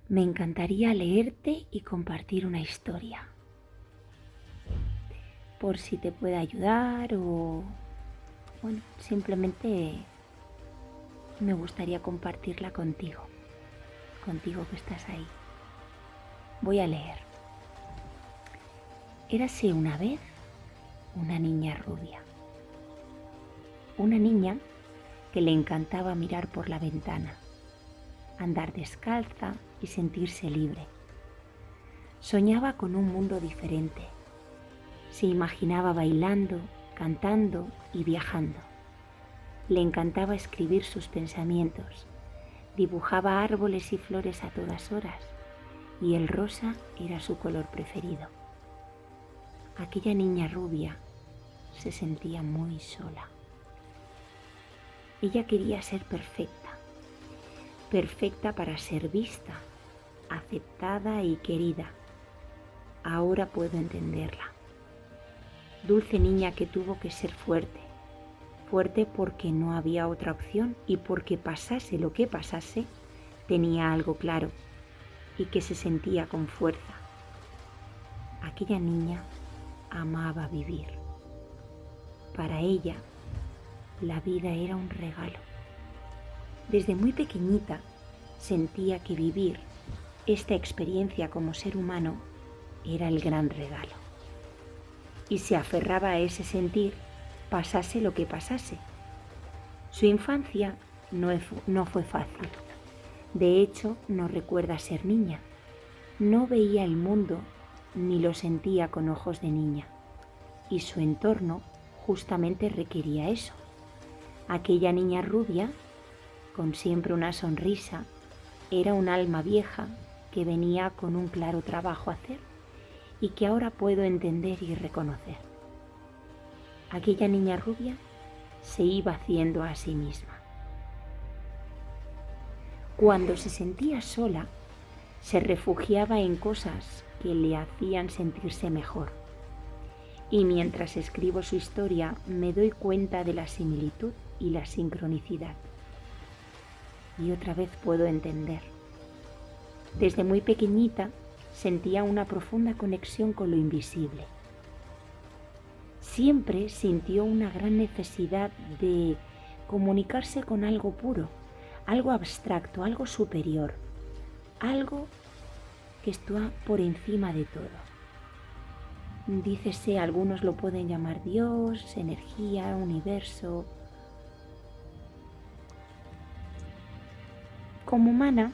Me encantaría leerte y compartir una historia, por si te puede ayudar o, bueno, simplemente me gustaría compartirla contigo que estás ahí. Voy a leer. Érase una vez una niña rubia. Una niña que le encantaba mirar por la ventana, andar descalza y sentirse libre. Soñaba con un mundo diferente. Se imaginaba bailando, cantando y viajando. Le encantaba escribir sus pensamientos. Dibujaba árboles y flores a todas horas y el rosa era su color preferido. Aquella niña rubia se sentía muy sola. Ella quería ser perfecta, perfecta para ser vista, aceptada y querida. Ahora puedo entenderla. Dulce niña que tuvo que ser fuerte, fuerte porque no había otra opción y porque pasase lo que pasase, tenía algo claro y que se sentía con fuerza. Aquella niña amaba vivir. Para ella, la vida era un regalo. Desde muy pequeñita sentía que vivir esta experiencia como ser humano era el gran regalo. Y se aferraba a ese sentir, pasase lo que pasase. Su infancia no fue fácil. De hecho, no recuerda ser niña. No veía el mundo ni lo sentía con ojos de niña. Y su entorno justamente requería eso. Aquella niña rubia, con siempre una sonrisa, era un alma vieja que venía con un claro trabajo a hacer y que ahora puedo entender y reconocer. Aquella niña rubia se iba haciendo a sí misma. Cuando se sentía sola, se refugiaba en cosas que le hacían sentirse mejor. Y mientras escribo su historia, me doy cuenta de la similitud y la sincronicidad. Y otra vez puedo entender. Desde muy pequeñita sentía una profunda conexión con lo invisible. Siempre sintió una gran necesidad de comunicarse con algo puro, algo abstracto, algo superior, algo que está por encima de todo. Dícese, algunos lo pueden llamar Dios, energía, universo. Como humana,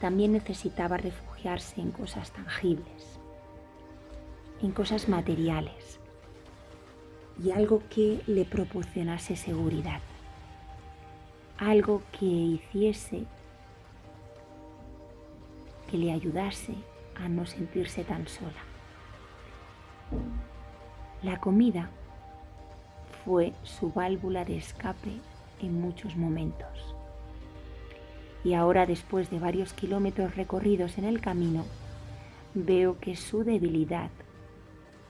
también necesitaba refugiarse en cosas tangibles, en cosas materiales y algo que le proporcionase seguridad, algo que hiciese, que le ayudase a no sentirse tan sola. La comida fue su válvula de escape en muchos momentos. Y ahora, después de varios kilómetros recorridos en el camino, veo que su debilidad,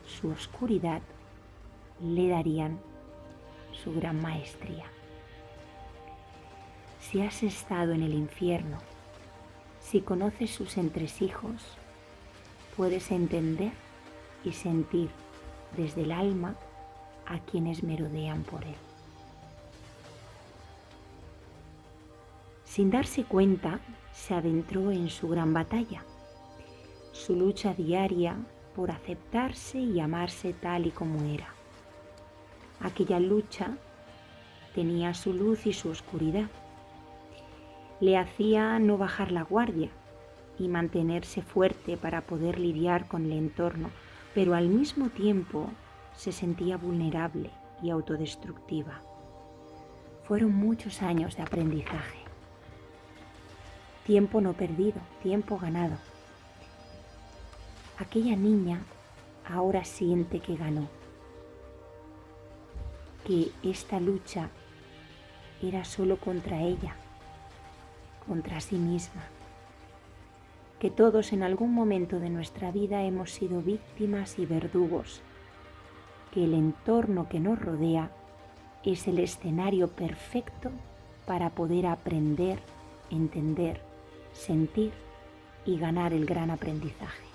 su oscuridad, le darían su gran maestría. Si has estado en el infierno, si conoces sus entresijos, puedes entender y sentir desde el alma a quienes merodean por él. Sin darse cuenta, se adentró en su gran batalla, su lucha diaria por aceptarse y amarse tal y como era. Aquella lucha tenía su luz y su oscuridad. Le hacía no bajar la guardia y mantenerse fuerte para poder lidiar con el entorno, pero al mismo tiempo se sentía vulnerable y autodestructiva. Fueron muchos años de aprendizaje. Tiempo no perdido, tiempo ganado. Aquella niña ahora siente que ganó, que esta lucha era solo contra ella, contra sí misma, que todos en algún momento de nuestra vida hemos sido víctimas y verdugos, que el entorno que nos rodea es el escenario perfecto para poder aprender, entender, sentir y ganar el gran aprendizaje.